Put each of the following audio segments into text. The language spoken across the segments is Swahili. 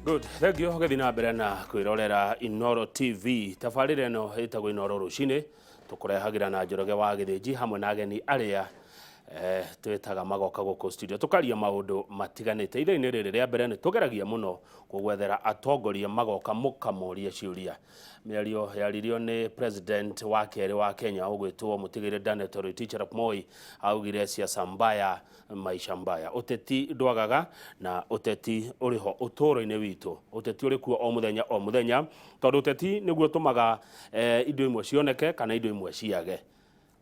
Good. Thank you. Gethi na mbere na kwirorera Inoro TV. Tabarĩra ĩno ĩtagwo Inoro Rũcinĩ. Tũkũrehagĩra na Njoroge wa Gĩthĩnji hamwe na ageni arĩa twĩtaga magoka gũkũ studio. Tũkaria maũndũ matiganĩte. Ithenya rĩrĩ rĩa mbere nĩ tũgeragia mũno kũgwethera atongoria magoka mũkamoria ciũria. Mĩario yaririo nĩ president wa kerĩ wa Kenya ũgwĩtwo mũtigĩrĩre Twathurite Moi augire siasa mbaya maisha mbaya. Ũteti ndwagaga na ũteti ũrĩho ũtũũro-inĩ witũ. Ũteti ũrĩ kuo o mũthenya tondũ ũteti nĩguo ũtũmaga indo imwe cioneke kana indo imwe ciage.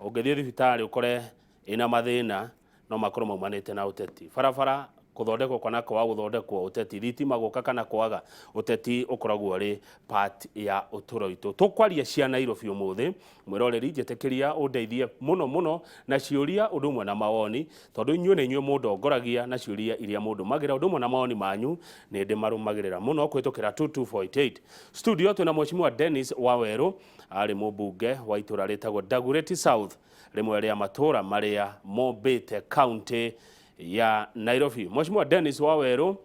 Ũngĩthiĩ thibitarĩ ũkore ina mathĩna no makorwo maumanĩte na ũteti. Barabara kuthondekwo kana kwaga guthondekwo ũteti, thitima gũka kana kwaga ũteti ũkoragwo arĩ part ya ũtũũro witũ. Tũkwaria cia Nairobi ũmũthĩ, mwĩroreri njĩtĩkĩria ũndeithie mũno na ciũria ũndũ ũmwe na mawoni, tondũ inyuĩ nĩ inyuĩ mũndongoragia na ciũria iria mũndũ magira ũndũ ũmwe na mawoni manyu nĩ ndĩmarũmagĩrĩra mũno kũhĩtũkĩra 2248. Studio twĩna Mheshimiwa Dennis Waweru arĩ mũmbunge wa itũũra rĩtagwo Twathurite South, rimwe rĩa matũũra marĩa mombĩte Kaunti ya Nairobi. Mheshimiwa Dennis Waweru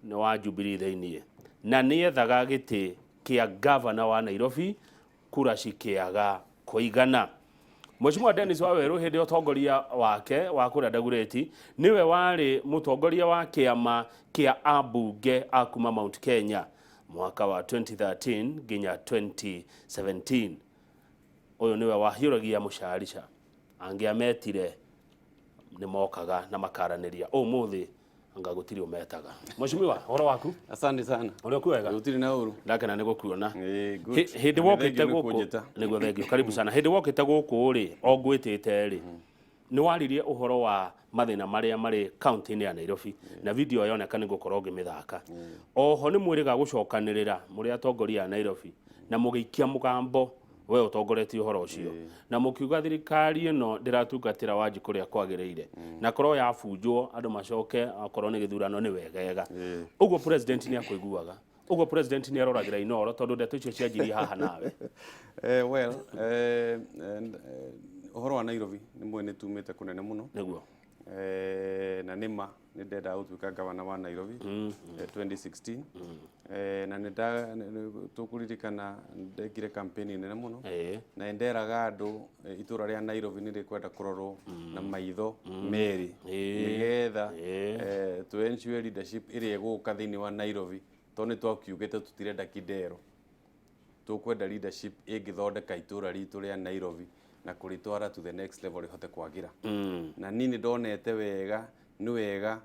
nĩ wa Jubilee thĩinĩ na nĩethaga gĩtĩ kĩa gavana wa Nairobi kura cikĩaga kũigana. Mheshimiwa Dennis Waweru hĩndĩ ũtongoria wake wa kũrĩa Twathurite niwe warĩ mũtongoria wa kĩama kĩa ambunge a kuma Mount Kenya mwaka wa 2013 nginya 2017. Ũyũ niwe wahiũragia mũcarica angĩametire nĩ mokaga na makaranĩria ũmũthĩ anga gũtirĩ ũmetaga. Mheshimiwa, horo waku? Asante sana. Ũrĩa kwega? Gũtirĩ na ũru. Ndakena nĩ gũkuona. Hĩndĩ wokĩte gũkũ nĩguo thengio. Karibu sana. Hĩndĩ wokĩte gũkũ rĩ, o ngwĩtĩte rĩ, nĩ waririe ũhoro wa mathĩna marĩa marĩ kaunti-inĩ ya Nairobi na video yoneka nĩ gũkorwo ngĩmĩthaka. Oho nĩ mwĩrĩga gũcokanĩrĩra mũrĩ atongoria a Nairobi na mũgĩikia mũgambo we ũtongoretie ũhoro ũcio na mũkiuga thirikari ĩno ndĩratungatĩra wanji kũrĩa kwagĩrĩire na korwo yabunjwo andũ macoke akorwo nĩ gĩthurano nĩ wegega. Ũguo president nĩ akũiguaga, ũguo president nĩ aroragĩra Inoro tondũ ndeto icio cianjirie haha nawe. Ũhoro wa Nairobi nĩ mwene tumĩte kũnene mũno nĩguo na nĩma nĩ ndendaga gũtuĩka gavana wa Nairobi 2016 na tũkũririkana ndekire campaign nene mũno na nderaga andũ itũũra rĩa Nairobi nĩ rĩkwenda kũrorwo na maitho merĩ nĩgetha to ensure leadership ĩrĩa ĩgũka thĩinĩ wa Nairobi tondũ nĩ twakiugĩte tũtirenda kidero, tũkwenda leadership ĩngĩthondeka itũũra ritũ rĩa Nairobi na kũritwara to the next level ihote kwagira. Na nini ndonete wega nĩ wega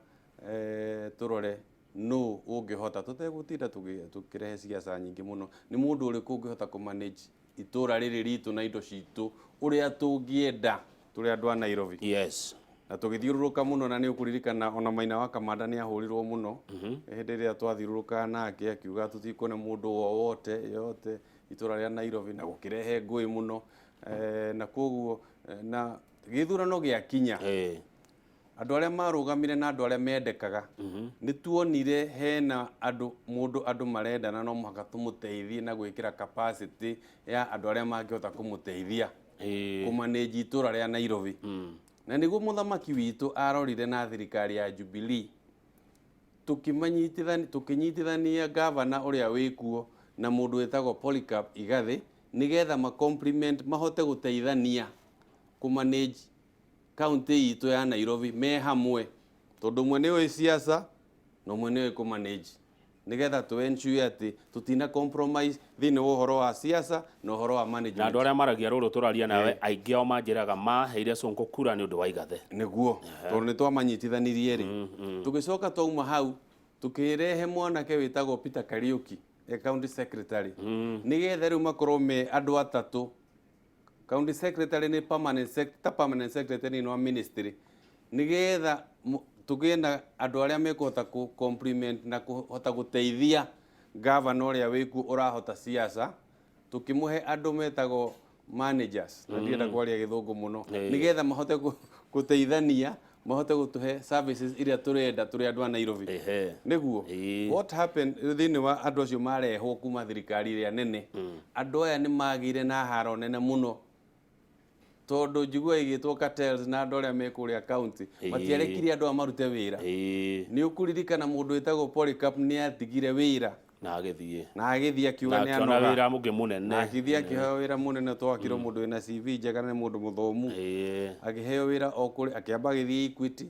tũrore no ũngĩhota tũtegũtinda tũkĩrehe siasa nyingĩ mũno nĩ mũndũ ũrĩkũ ũngĩhota kũmanage itũũra rĩrĩ ritũ na indo citũ ũrĩa tũngĩenda tũrĩ andũ a Nairobi. Yes. Na tũgĩthiũrũrũka mũno na nĩ ũkũririkana ona Maina wa Kamanda nĩ ahũrirwo mũno hĩndĩ ĩrĩa twathiũrũrũka nake akiuga tũtikuona mũndũ yote itũũra rĩa Nairobi na gũkĩrehe ngũĩ mũno na koguo na gĩthurano gĩakinya andũ arĩa marũgamire na andũ arĩa mendekaga nĩ tuonire hena andũ marendana no mũhaka tũmũteithie na gwĩkĩra capacity ya andũ arĩa mangĩhota kũmũteithia kũmanage itũũra rĩa Nairobi. Na nĩguo mũthamaki witũ arorire na thirikari ya Jubilee tũkĩnyitithania gavana ũrĩa wĩkuo na mũndũ wĩtagwo Polycarp Igathĩ nigetha compliment mahote gũteithania kũmanage kaunti itũ ya Nairobi me hamwe tondũ mwe nĩ oĩ siasa na mwe nĩ oĩ kũmanage nigetha tũensure atĩ tũtina compromise thĩinĩ wa ũhoro wa siasa na ũhoro wa management. Na andũ arĩa maragia rũrũ tũraria nawe aingĩ ao manjĩraga maheire Sonko kura nĩ ũndũ wa Igathĩ. Nĩguo tondũ nĩ twamanyitithanirie rĩ tũgĩcoka twauma hau tũkĩrehe mwanake wĩtagwo Peter Kariuki county secretary nigetha rĩu makorwo me andũ atatũ. County secretary nĩ permanent secretary no ministry nigetha tũgĩe na andũ arĩa mekũhota ku compliment na kũhota gũteithia governor ũrĩa wĩku ũrahota siasa tũkĩmũhe andũ metagwo managers na ndienda kwaria gĩthũngũ mũno nigetha mahote gũteithania mahote gũtũhe services iria tũrenda tũrĩ andũ a Nairobi. Nĩguo what happened thĩinĩ wa andũ acio marehwo kuma thirikari ĩrĩa nene andũ aya nĩ magĩire na haro nene mũno tondu njigua igitwo cartels na andu aria mekuria Kaunti matiarekire andu amarute wira ni ukuririkana mundu wetagwo Polycarp ni atigire wira na agithie akiuga ni anoga wira mungi munene na agithie akiheo wira munene twakirwo mundu wina CV njega ni mundu muthomu akiheo wira okuri akiamba agithie Equity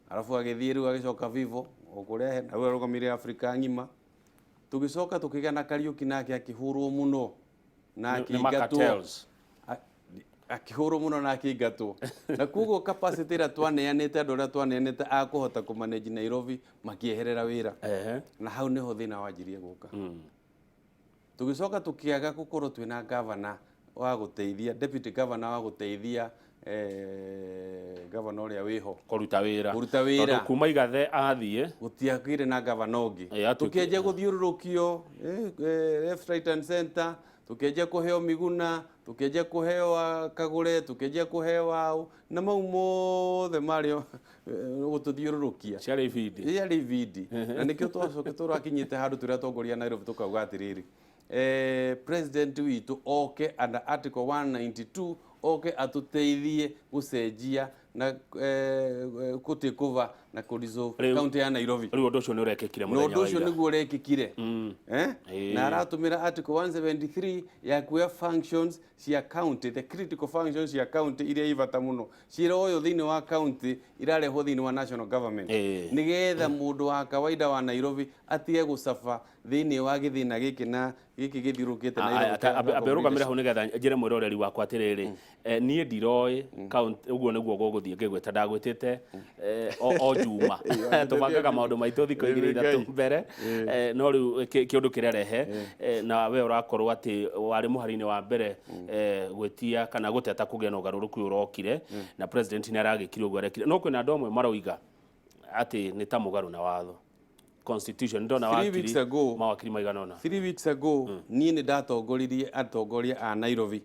arafu agithie riu agicoka Vivo okuria na we rugamire Africa ngima tugicoka tukiga na Kariuki nake akihurwo muno na akigatwo akihurwo muno na akigatwo na kugo capacity ra twaneanite andu ra twaneanite akuhota ku manage Nairobi makieherera wira na hau niho thina wanjirie guka tugicoka tukiaga gukorwo twina governor wa guteithia deputy governor wa guteithia governor uria wiho kuruta wira kuma igathe athie gutiagire na governor ungi tukienje guthiururukio left right and center tukienje kuheo Miguna tukienje kuheo Kagure tukienje kuheo na mau mothe mario gututhiururukia ciari vidi na nikio twacoke turakinyite handu turia tongoria Nairobi tukauga atiriri president witu oke under article 192 oke atuteithie gucenjia na kutikova na kudisolve county ya Nairobi riu undu ucio ni urekekire muthenya wa ira undu ucio niguo urekekire na aratumira article 173 ya kuya functions cia county the critical functions cia county iria ivata muno ciroyo thini wa county irareho thini wa national government nigetha mundu wa kawaida wa Nairobi atige gucafa thini wa githina giki na giki githirukite Nairobi aberugamira hu nigetha njire mwiroreri wakwa atiriri nie ndiroi county uguo niguo guguthie ngigweta ndagwitite o juma tubangaga maundu maitu thiko igiri ithatu mbere no riu kiundu kirerehe na we urakorwo ati wari muharini wa mbere gwetia kana guteta kugena ugaruruku urokire na president ni aragikire uguo arekire no kwina andu amwe maroiga ati ni ta mugaru na watho constitution ndona wakiri mawakiri maiganona 3 weeks ago ni ndatongoririe atongoria a Nairobi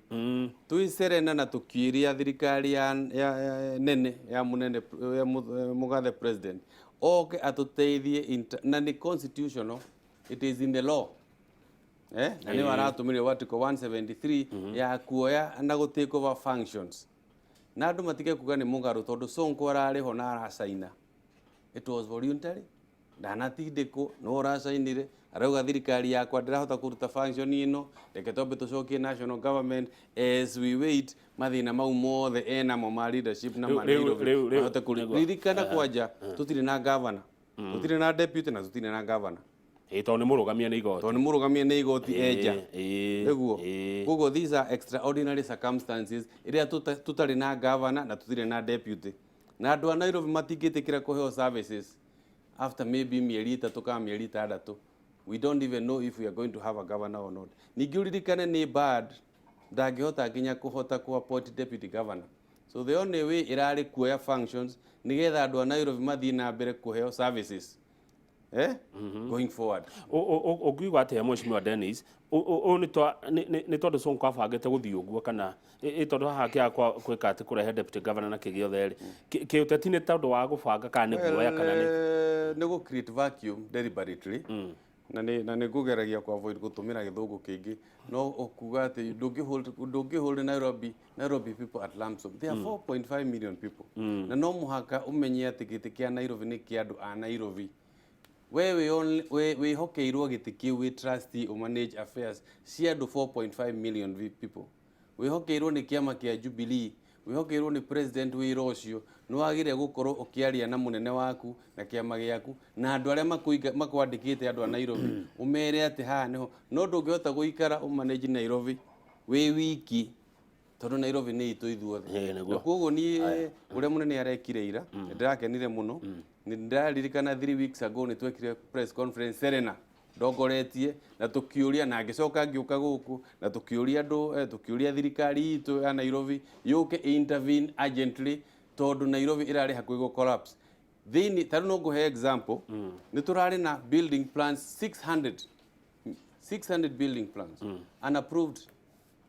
tuicerena na tukiria thirikari ya nene ya munene ya mugathe president oke atuteithie na ni constitutional it is in the law na ni waratumire article 173 ya kuoya na gutake over functions na andu matige kuga ni mugaru tondu Sonko arariho na aracaina it was voluntary ndanatindiko no uracainire arauga thirikari yakwa ndirahota kuruta function ino reke tombe tucokie national government as we wait mathina mau mothe enamo ma leadership na Nairobi ahote kuririkana kwanja tutire na governor tutire na deputy na tutire na governor to ni murugamie ni igoti eja eguo kugo these are extraordinary circumstances iria tutari na governor na tutire na deputy na andu a Nairobi matingitikira kuheo services after maybe mieri 3 kama mieri 6 we don't even know if we are going to have a governor or not nigiuririkane ni bad ndangihota nginya kuhota ku appoint deputy governor so the only way irari kuoya functions nigetha andu a Nairobi mathii na mbere kuheo services going forward ogiuga ate Mheshimiwa Dennis ni tondu Sonko abangite guthii uguo kana tondu haha kia kwika ati kurehe deputy governor na kigiothe ki uteti ni tondu wa gubanga kana ni guoya kana ni go create vacuum deliberately na ni kugeragia ku avoid gutumira githungu kingi no okuga ati ndungi hold Nairobi people at lump sum there are 4.5 million people na no muhaka umenye ati giti kia Nairobi ni kia andu a Nairobi we hokeirwo giti kiu we trustee o manage affairs cia andu 4.5 million people we hokeirwo ni kiama kia Jubilee we hokeirwo ni president wira ucio no agire gukorwo ukiaria na munene waku na kiama giaku na andu aria makwandikite andu a Nairobi umere ati ha niho no ndungihota guikara manage Nairobi we wiki tondu Nairobi ni itu ithuothe koguo ni uria munene arekire ira ndirakenire muno ni ndaririkana 3 weeks ago ni twekire press conference Serena ndogoretie na tukiuria na ngicoka ngiuka guku na tukiuria andu tukiuria thirikari itu ya Nairobi yuke intervene urgently tondu Nairobi irari hakuhi go collapse thini taru no nguhe example ni turari na building plans 600 building plans unapproved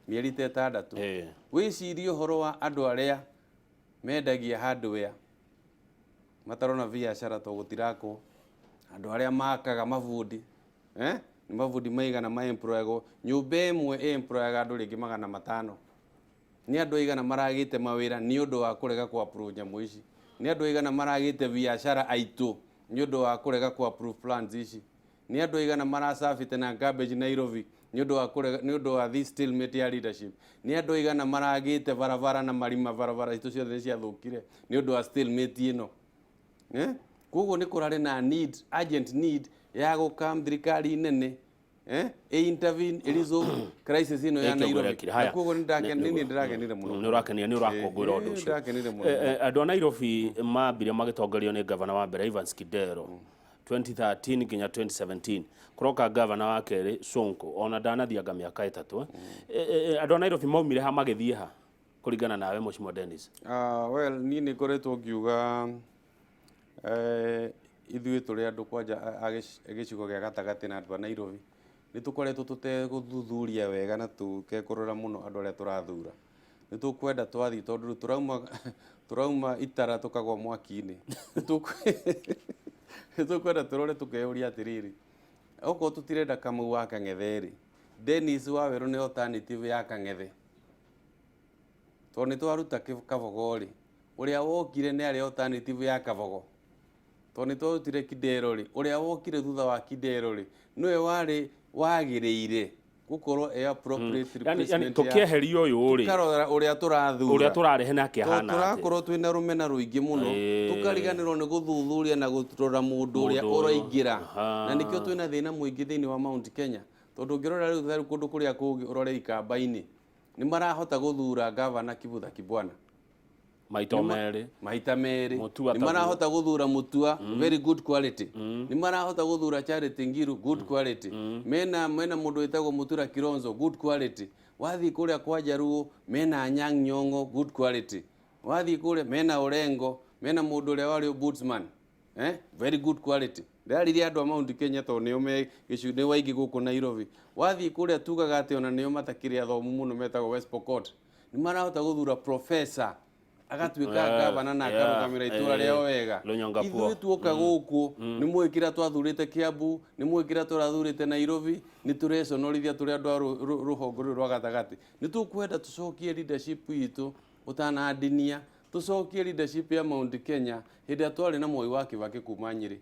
mieri 6 wicirio horo wa andu aria mendagia hardware matarona biashara to gutirako andu aria makaga mabundi ni mabundi maigana ma employago nyumba imwe employaga andu ringi 500 ni andu aigana maragite mawira ni undu wa kurega ku approve nyamu ici ni andu aigana maragite biashara aitu ni undu wa kurega ku approve plans ici ni andu aigana marasafite na garbage Nairobi ni undu wa kurega ni undu wa this stalemate ya leadership ni andu aigana maragite barabara na marima barabara itu ciothe cia thukire ni undu wa stalemate ino koguo ni kurare na need urgent need ya gukam thirikari nene intervene resolve crisis ino ya Nairobi koguo ni ndirakenire muno ni urakenia ni urakongwira undu ucio andu a Nairobi mambire magitongorio ni governor wa mbere Evans Kidero 2013 nginya 2017 kuroka governor wa keri Sonko ona ndanathianga miaka 3 andu a Nairobi maumire ha magithie ha kuringana nawe Mheshimiwa Dennis well ni ni koretwo ngiuga ithui turi andu kwanja agicigo gia gatagati na andu a Nairobi ni tukoretwo tutegũthuthuria wega na tukekorora muno andu aria turathura ni tukwenda twathi tondu turauma itara tukagwa mwaki-ini ni tukwenda turore tukeuria atiriri oko tutirenda Kamau wa Kang'ethe Dennis Waweru ni alternative ya Kang'ethe tondu ni twaruta Kabogo uria wokire ni ari alternative ya Kabogo tondu ni twarutire Kidero uria wokire thutha wa Kidero niwe wari wagireire gukorwo appropriate replacement yani tukieheria uyu ri tukarora uria turathura uria turarehe nake hana turakorwo twina rumena ruingi muno tukariganirwo ni guthuthuria na guturora mundu uria uraingira na nikio twina thina muingi thiini wa Mount Kenya tondu ngirora riu thari kundu kuria kungi urore ikambaini ni marahota guthura governor Kibutha Kibwana maita meri ni marahota guthura Mutua very good quality ni marahota guthura Charity Ngiru good quality mena mundu witagwo Mutura Kironzo good quality wathi kuria kwa Jaruo mena Anyang' Nyong'o good quality wathi kuria mena Orengo mena mundu uria wari ombudsman very good quality ndariria andu a Mount Kenya to nio me gicunde waingi guku Nairobi wathi kuria tugaga ati ona nio matakiri athomu muno metagwo West Pokot ni marahota guthura professor agatuika governor na akarugamira itura rio wega ithui tuoka guku ni mwikira twathurite Kiambu ni mwikira turathurite Nairobi nitureconorithia turi andu ruhongo rwa gatagati ni tukwenda tucokie leadership itu utana dinia tucokie leadership ya Mount Kenya hindi atwari na Moi wa Kibaki kuma Nyeri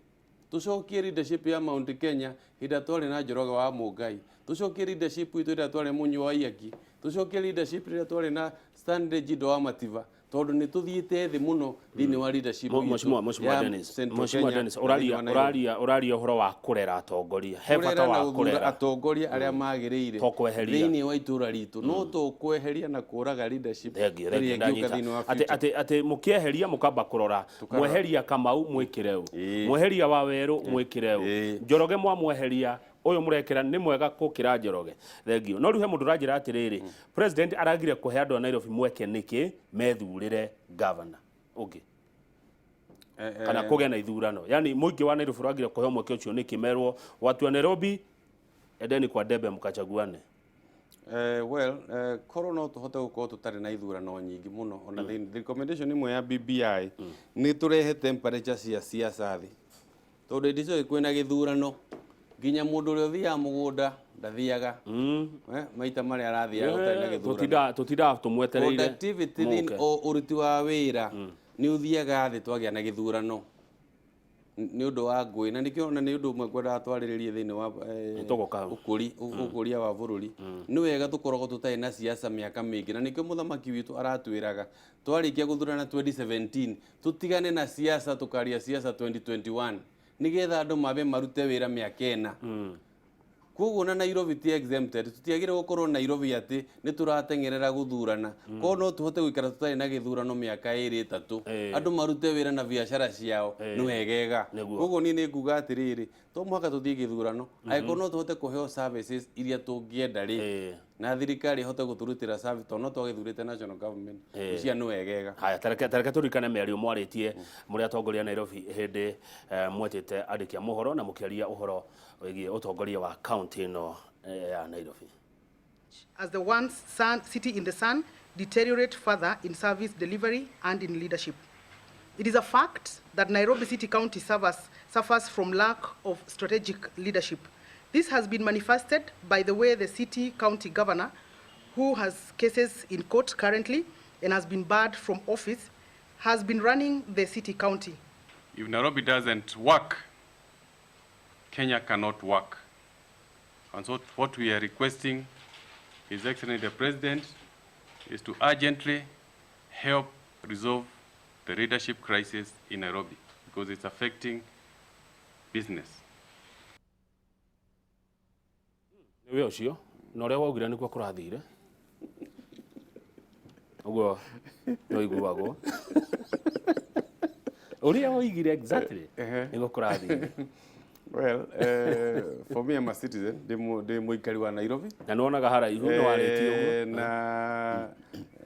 tucokie leadership ya Mount Kenya hindi atwari na Njoroge wa Mungai tucokie leadership itu hindi atwari Munyu wa Iaki tucokie leadership hindi atwari na Stanley Jido wa Mativa tondu ni tuthiite thi muno thini wa leadership Mheshimiwa Dennis uraria uhoro wa kurera atongoria he bata wa kurera atongoria aria magirire thini wa itura ritu no tukweheria na kuraga leadership ati mukieheria mukamba kurora mweheria Kamau mwikireu mweheria Waweru mwikireu Njoroge mweheria uyu murekera ni mwega kukira Njoroge thengio no riu he mundu ranjira atiriri president aragire kuhe andu a Nairobi mweke niki methurire governor ungi kana kuge na ithurano yani muingi wa Nairobi uragire kuhe mweke ucio niki merwo watu wa Nairobi edeni kwa debe mukachaguane corona tuhote gukorwo tutari na ithurano nyingi muno ona the recommendation imwe ya BBI ni turehe temperature cia siasa thi tondu ndico kwina githurano ginya mundu uri uthia mugunda ndathiaga maita mari arathiaga utari na githurano tutida tumwetereire productivity ni uruti wa wira ni uthiaga thi twagia na githurano ni undu wa ngui na nikio na ni undu umwe kwenda twariririe thini wa ukuria wa bururi ni wega tukoragwo tutai na siasa miaka mingi na nikio muthamaki witu aratwiraga twarikia guthurana 2017 tutigane na siasa tukaria siasa 2021 nigetha andu mabe marute wira miaka ena koguo na Nairobi ti exempted tutiagire gukorwo Nairobi ati ni turatengerera guthurana ko no tuhote guikara tutari na githurano miaka 2-3 andu marute wira na biashara ciao ni wegega koguo ni nguga atiriri to mwaka tuthie githurano aiko no tuhote kuheo services iria tungienda ri na thirikari hote guturutira service to no twagithurite national government icia ni wegega haya tareke turikane merio mwaritie muri atongoria Nairobi hindi mwetete andikia mohoro na mukiaria uhoro wigie utongoria wa county no ya Nairobi. As the once city in the sun deteriorate further in service delivery and in leadership. It is a fact that Nairobi City County suffers from lack of strategic leadership. This has been manifested by the way the city county governor, who has cases in court currently and has been barred from office, has been running the city county. If Nairobi doesn't work, Kenya cannot work. And so what we are requesting His Excellency the President is to urgently help resolve the leadership crisis in Nairobi because it's affecting business. Niwe ucio na uria waugire nikuo kurathire uguo no iguagwo uria waigire exactly nikuo kurathire. Well, for me, I'm a citizen. De muikari wa Nairobi. Na nuonaga haraihu no warĩtie ũguo. Na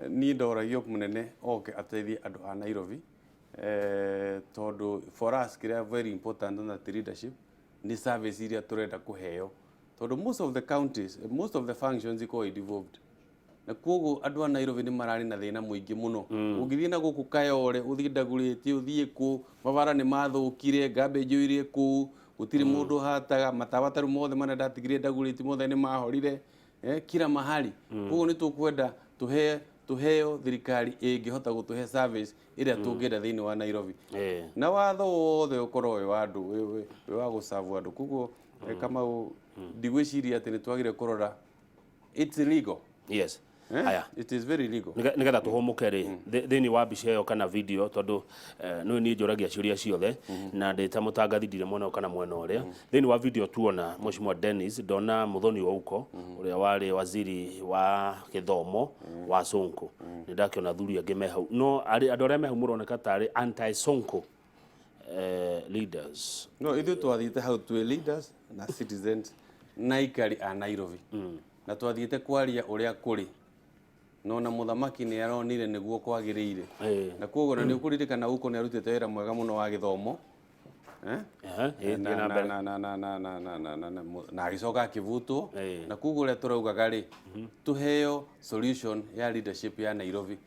ni ndoragio munene oke ateithie andu a Nairobi. Tondu for us kiria very important on the leadership ni service iria turenda kuheo. Tondu most of the counties, most of the functions iko devolved. Na koguo andu a Nairobi ni marari na thina muingi muno. Ungithie na guku Kayole, uthie Ndagurĩte, uthie ku mabara ni mathukire, garbage irie ku gutiri mundu hataga matawa taru mothe mana ndatigirie Ndagurĩte mothe ni mahorire kila mahali. Koguo ni tukwenda tuheo thirikari ingihota gutuhe service iria tungenda thiini wa Nairobi. Na watho wothe ukorwo wi wa andu wi wa gusavu andu. Koguo kama ndigwiciria ati ni twagire kurora it's illegal. Yes. Aya, it is very legal. Nigetha tuhumuke ri thiini wa mbica iyo kana video tondu no ni njuragia ciuria ciothe na ndita mutangathi ndire mwena kana mwena uria thiini wa video tuona Mheshimiwa Dennis Dona Muthoni Ouko uria wari waziri wa githomo wa Sonko ni ndakiona thuri angi me hau no andu aria me hau muroneka tari anti Sonko leaders. No, ithu twathite hau twi leaders na citizens na ikari a Nairobi na twathiite kwaria uria kuri no na muthamaki ni aronire niguo kwagiriire na koguo na ni ukuririkana uko ni arutite wira mwega muno wa githomo na agicoka akivutwo na koguo ria turaugaga ri tuheo solution ya leadership ya Nairobi.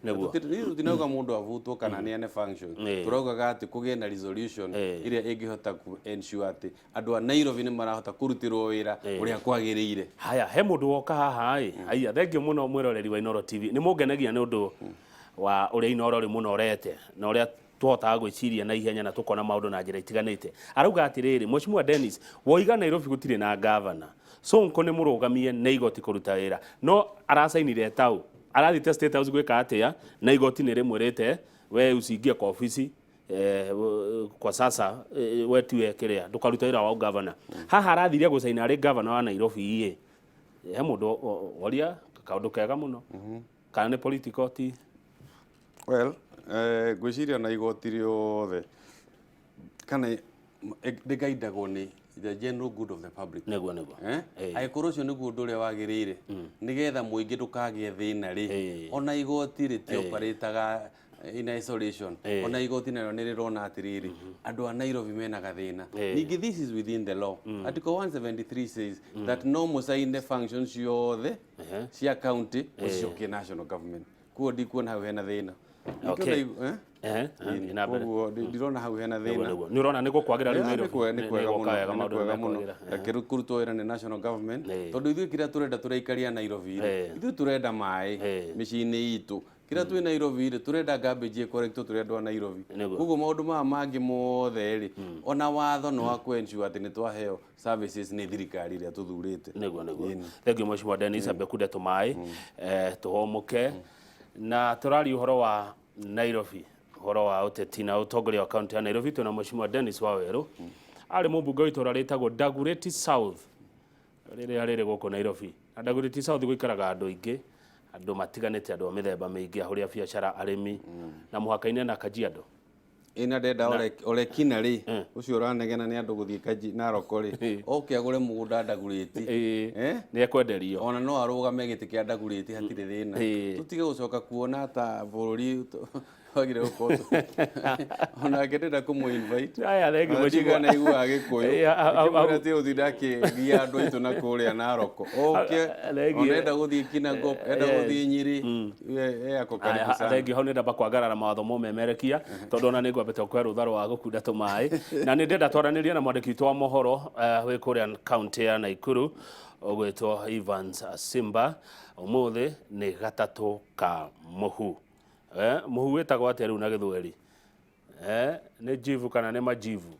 Tutinauga mundu avutwo kana ni ane function, turaugaga ati kugie na resolution iria ingihota ku ensure ati andu a Nairobi ni marahota kurutirwo wira uria kwagiriire. Haya, he mundu woka haha aya thengio muno mwiroreri wa Inoro TV ni mungenagia ni undu wa uria Inoro ri muno orete na uria tuhotaga gwiciria na ihenya na tukona maundu na njira itiganite. Arauga atiriri Mheshimiwa Dennis woiga Nairobi gutire na governor Sonko ni murugamie na igoti kuruta wira no arasainire tau arathite State House gwika atia na igoti ni rimwirite we ucingie kwa ofisi kwa sasa we tiwe kiria ndukaruta wira wa governor haha arathiria gucaina ari governor wa Nairobi he mundu waria kaundu kega muno kana ni political ti. Well, gwiciria na igoti riothe kana ndigaidagwo ni the general good of the public. Nego aikorwo cio niguo undu uria wagiriire nigetha muingi ndukagie thina ri ona igoti ri operataga in isolation ona igoti nayo nirirona atiriri andu a Nairobi mena gathina ningi this is within the law. Article 173 says that no musaine functions yothe cia county uciokie national government kuo ndikuona hau hena thina. Okay. Ndirona hau hena thina. Ni urona niko kwagira riu ni kwega muno kurutwo wira ni national government tondu ithui kiria turenda turaikaria Nairobi ithui turenda mai micini itu kiria twi Nairobi turenda garbage correct turenda Nairobi koguo maundu ma mangi mothe ri ona watho no akwenchu ati ni twaheo services ni thirikari iria tuthurite. Nego thank you Mheshimiwa Dennis abekude tumai tuhomuke na turari uhoro wa Nairobi uhoro wa uteti na utongoria wa county ya Nairobi tuna Mheshimiwa Dennis Waweru ari mubunge witu raritagwo Ndagurĩte South riri guku Nairobi. Ndagurĩte South guikaraga andu ingi andu matiganite andu mithemba mingi ahuria biashara arimi na muhaka-ini na Kajiado ina ndenda ole kina ri ucio uranegena ni andu guthie Kaji na rokori oke agure mugunda Ndagurĩte ni ekwenderio ona no arugame giti kia Ndagurĩte hatire thina tutige gucoka kuona ta bururi wagire ukoto ona getera kumu invite aya thegi mujiga na igua agikuyu akimura ti uthindaki gia andu itu na kuria naroko okay onenda guthii Kinangop enda guthii Nyiri yako karibu sana thegi ho nenda bakwagarara mawatho mumemerekia tondu ona ningwambete kweru tharo wa gukunda tumai na nindenda twaranirie na mwandiki twa mohoro wi kuria kaunti ya Naikuru ogwetwo Evans Simba umuthi ni gatatu ka muhu muhu wetagwo atia riu na githweri ni jivu kana ni majivu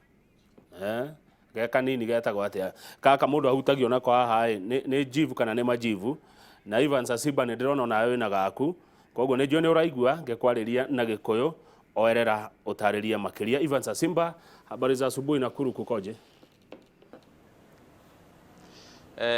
ge kanini getagwo atia kaka mundu ahutagio na kwa haha ni jivu kana ni majivu na Evans Simba ni ndirona nawe na gaku koguo ni jo ni uraigua ngekwariria na gikuyu oerera utariria makiria Evans Simba habari za asubuhi Nakuru kukoje?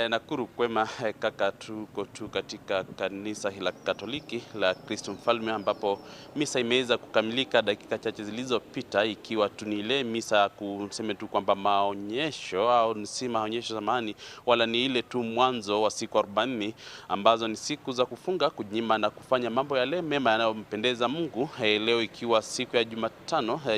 Nakuru kwema kaka, tuko tu katika kanisa la Katoliki la Kristo Mfalme ambapo misa imeweza kukamilika dakika chache zilizopita, ikiwa tu ile misa kuseme tu kwamba maonyesho au ni maonyesho zamani wala ni ile tu mwanzo wa siku 40 ambazo ni siku za kufunga, kujinyima na kufanya mambo yale mema yanayompendeza Mungu. Leo ikiwa siku ya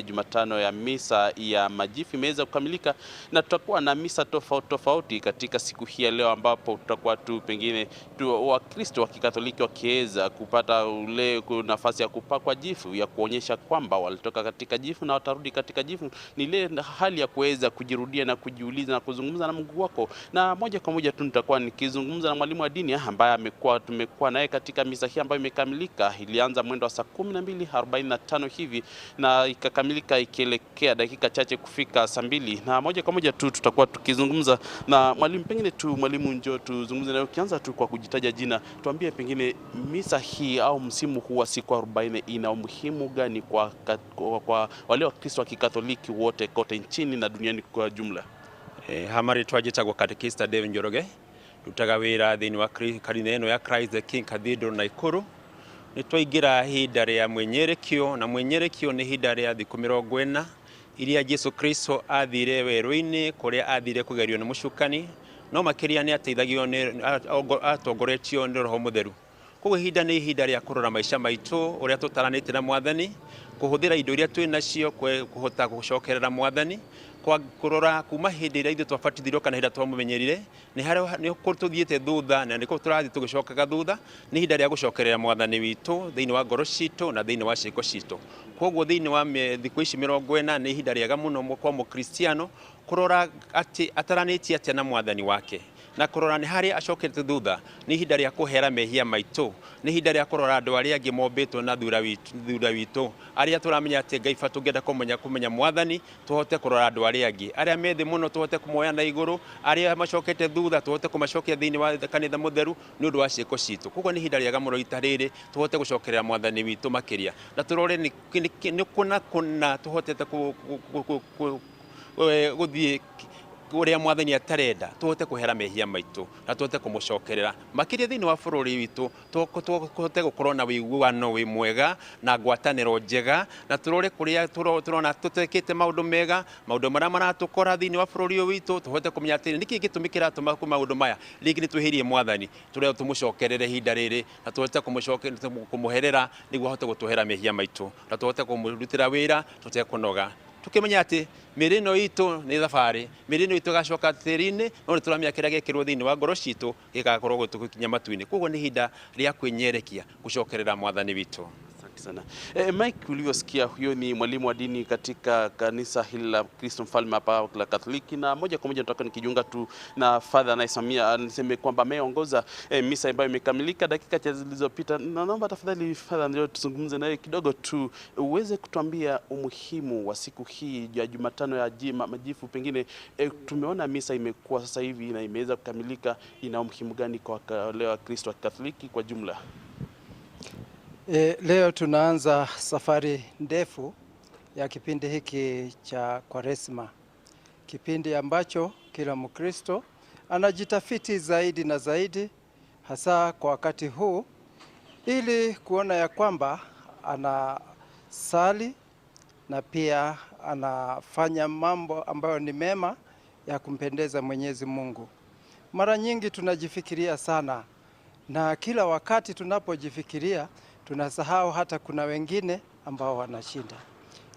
Jumatano ya misa ya majifu imeweza kukamilika, na tutakuwa na misa tofauti katika siku hii leo ambapo tutakuwa tu pengine tu Wakristo wa Kikatoliki wakiweza kupata ule nafasi ya kupakwa jifu ya kuonyesha kwamba walitoka katika jifu na watarudi katika jifu. Ni ile hali ya kuweza kujirudia na kujiuliza na kuzungumza na Mungu wako. Na moja kwa moja tu nitakuwa nikizungumza na mwalimu wa dini ambaye tumekuwa naye katika misa hii ambayo imekamilika. Ilianza mwendo wa saa 12:45 hivi na ikakamilika ikielekea dakika chache kufika saa 2. Na moja kwa moja tu tutakuwa tukizungumza na mwalimu. Pengine tu mwalimu, njoo tuzungumze na ukianza tu kwa kujitaja jina, tuambie pengine misa hii au msimu huu wa siku 40 ina umuhimu gani kwa wale wa Kristo wa Kikatoliki wote kote nchini na duniani kwa jumla? Hamari twajitagwo katekista David Njoroge, tutaga wira thini wa kanitha ino ya Christ the King Cathedral Naikuru. Ni twaingira hinda ria mwenyerekio, na mwenyerekio ni hinda ria thiku 40 iria Jesu Kristo athire weru-ini kuria athire kugerio ni mucukani, no makiria ni ateithagio ni atongoretio ni Roho Mutheru. Koguo hinda ni hinda ria kurora maisha maitu uria tutaranite na Mwathani, kuhuthira indo iria twi nacio kuhota gucokerera Mwathani, kwa kurora kuma hindi iria ithu twabatithirwo kana hinda twamumenyerire ni haria ni tuthiete thutha na niko turathi tugicokaga thutha. Ni hinda ria gucokerera Mwathani witu thiini wa ngoro citu na thiini wa ciiko citu. Koguo thiini wa thiku ici 40 ni hinda riega muno kwa Mukristiano kurora ati ataranitie atia na Mwathani wake, na kurora ni haria acokete thutha. Ni hinda ria kuhera mehia maitu, ni hinda ria kurora andu aria angi mombetwo na thura witu aria turamenya ati Ngai fatungenda kumenya Mwathani, tuhote kurora andu aria angi aria methi muno, tuhote kumoya na iguru, aria macokete thutha tuhote kumacokia thiini wa kanitha mutheru ni undu wa ciiko citu. Koguo ni hinda riega muno itariri tuhote gucokerera Mwathani witu makiria, na turore ni kuna tuhotete guthie uria Mwathani atarenda, tuhote kuhera mehia maitu na tuhote kumucokerera makiria thiini wa bururi witu, tuhote gukorwo na wiguano wi mwega na ngwataniro njega, na turore kuria turona tutekete maundu mega, maundu maria maratukora thiini wa bururi witu, tuhote kumenya ati niki gitumikira tuma ku maundu maya ringi ni twehirie Mwathani, tureo tumucokerere hinda riri na tuhote kumuherera niguo ahote gutuhera mehia maitu na tuhote kumurutira wira tuhote kunoga, tukimenya ati mirino itu ni thabari, mirino itu gacoka tirine no ni turamya kiria gekirwo thiini wa ngoro citu gigakorwo gutukinya matu-ini. Koguo ni hinda ria kwinyerekia gucokerera Mwathani witu. Sana. Mike, uliosikia huyo ni mwalimu wa dini katika kanisa hili la Kristo Mfalme hapa la Katoliki, na moja kwa moja nataka nikijiunga tu na father anayesimamia niseme kwamba ameongoza misa ambayo imekamilika dakika chache zilizopita. Na naomba tafadhali father ndio tuzungumze naye kidogo tu uweze kutuambia umuhimu wa siku hii ya Jumatano ya majifu. Pengine tumeona misa imekuwa sasa hivi na imeweza kukamilika, ina umuhimu gani kwa wale wa Kristo wa Katoliki kwa jumla? Leo tunaanza safari ndefu ya kipindi hiki cha Kwaresma, kipindi ambacho kila Mkristo anajitafiti zaidi na zaidi, hasa kwa wakati huu, ili kuona ya kwamba anasali na pia anafanya mambo ambayo ni mema ya kumpendeza Mwenyezi Mungu. Mara nyingi tunajifikiria sana, na kila wakati tunapojifikiria tunasahau hata kuna wengine ambao wanashinda.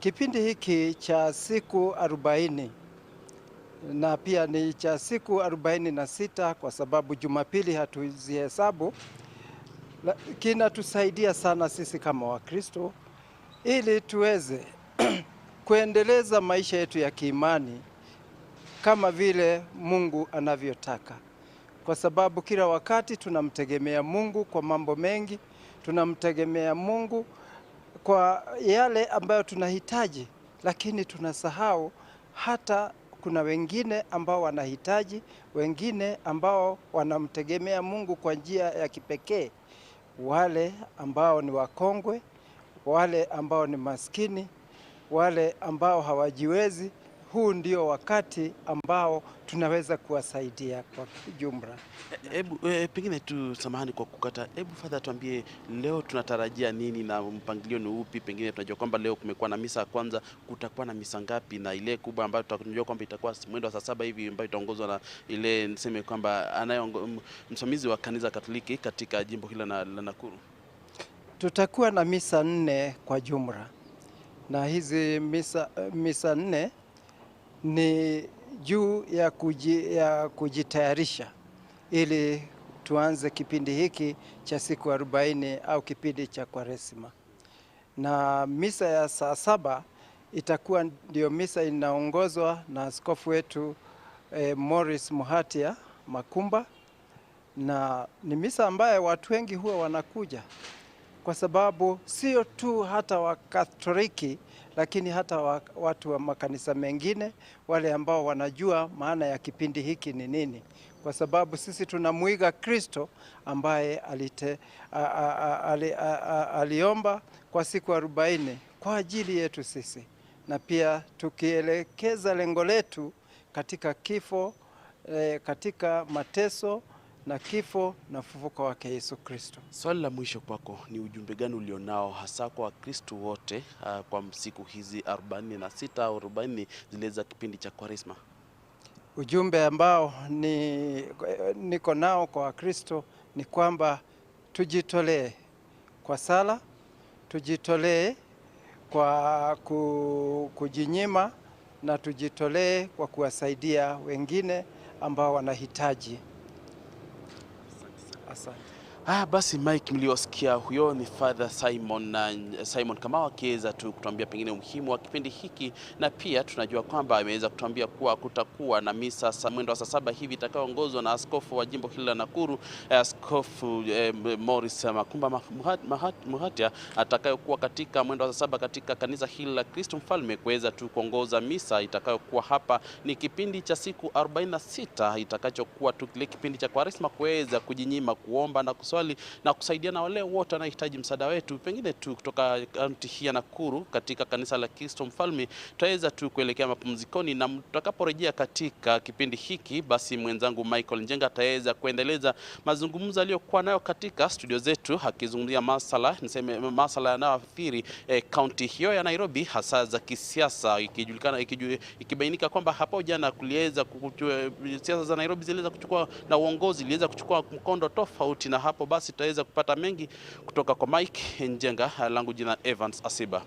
Kipindi hiki cha siku 40 na pia ni cha siku 46 kwa sababu Jumapili hatuzihesabu, kinatusaidia sana sisi kama Wakristo ili tuweze kuendeleza maisha yetu ya kiimani kama vile Mungu anavyotaka, kwa sababu kila wakati tunamtegemea Mungu kwa mambo mengi, tunamtegemea Mungu kwa yale ambayo tunahitaji, lakini tunasahau hata kuna wengine ambao wanahitaji, wengine ambao wanamtegemea Mungu kwa njia ya kipekee, wale ambao ni wakongwe, wale ambao ni maskini, wale ambao hawajiwezi. Huu ndio wakati ambao tunaweza kuwasaidia kwa jumla. Hebu pengine tu, samahani kwa kukata, hebu Father tuambie leo tunatarajia nini na mpangilio ni upi? Pengine tunajua kwamba leo kumekuwa na misa ya kwanza, kutakuwa na misa ngapi, na ile kubwa ambayo tunajua kwamba itakuwa mwendo wa saa 7 hivi ambayo itaongozwa na ile niseme kwamba msimamizi wa kanisa Katoliki katika jimbo hili la Nakuru? Tutakuwa na misa 4 kwa jumla, na hizi misa 4 ni juu ya kujitayarisha ili tuanze kipindi hiki cha siku 40 au kipindi cha Kwaresima. Na misa ya saa 7 itakuwa ndio misa inaongozwa na askofu wetu Morris Muhatia Makumba, na ni misa ambaye watu wengi huwa wanakuja kwa sababu sio tu hata Wakatoliki, lakini hata watu wa makanisa mengine, wale ambao wanajua maana ya kipindi hiki ni nini, kwa sababu sisi tunamuiga Kristo ambaye aliomba kwa siku 40 kwa ajili yetu sisi, na pia tukielekeza lengo letu katika kifo, katika mateso na kifo na fufuko wake Yesu Kristo. Swali la mwisho kwako, ni ujumbe gani ulionao hasa kwa Wakristo wote kwa siku hizi 46 au 40 zile za kipindi cha Kwaresma? Ujumbe ambao niko nao kwa Wakristo ni kwamba tujitolee kwa sala, tujitolee kwa kujinyima, na tujitolee kwa kuwasaidia wengine ambao wanahitaji. Asante. Basi Mike, mliosikia huyo ni Father Simon Kamau akiweza tu kutuambia pengine umuhimu wa kipindi hiki, na pia tunajua kwamba ameweza kutuambia kuwa kutakuwa na misa mwendo wa saa 7 hivi itakayoongozwa na askofu wa jimbo hili la Nakuru, Askofu Morris Makumba Muhatia, atakayokuwa katika mwendo wa saa 7 katika kanisa hili la Kristo Mfalme kuweza tu kuongoza misa itakayokuwa hapa. Ni kipindi cha siku 46 itakachokuwa tu kile kipindi cha Kwaresma, kuweza kujinyima, kuomba na na kusaidia na wale wote wanahitaji msaada wetu. Pengine tu kutoka kaunti hii ya Nakuru katika kanisa la Kristo Mfalme tutaweza tu kuelekea mapumzikoni, na tutakaporejea katika kipindi hiki basi mwenzangu Michael Njenga ataweza kuendeleza mazungumzo aliyokuwa nayo katika studio zetu, akizungumzia masala yanayoathiri kaunti hiyo ya Nairobi, hasa za kisiasa, ikibainika kwamba hapo jana kuliweza siasa za Nairobi ziliweza kuchukua na uongozi ziliweza kuchukua mkondo tofauti, na hapo basi tutaweza kupata mengi kutoka kwa Mike Njenga. Langu jina Evans Asiba.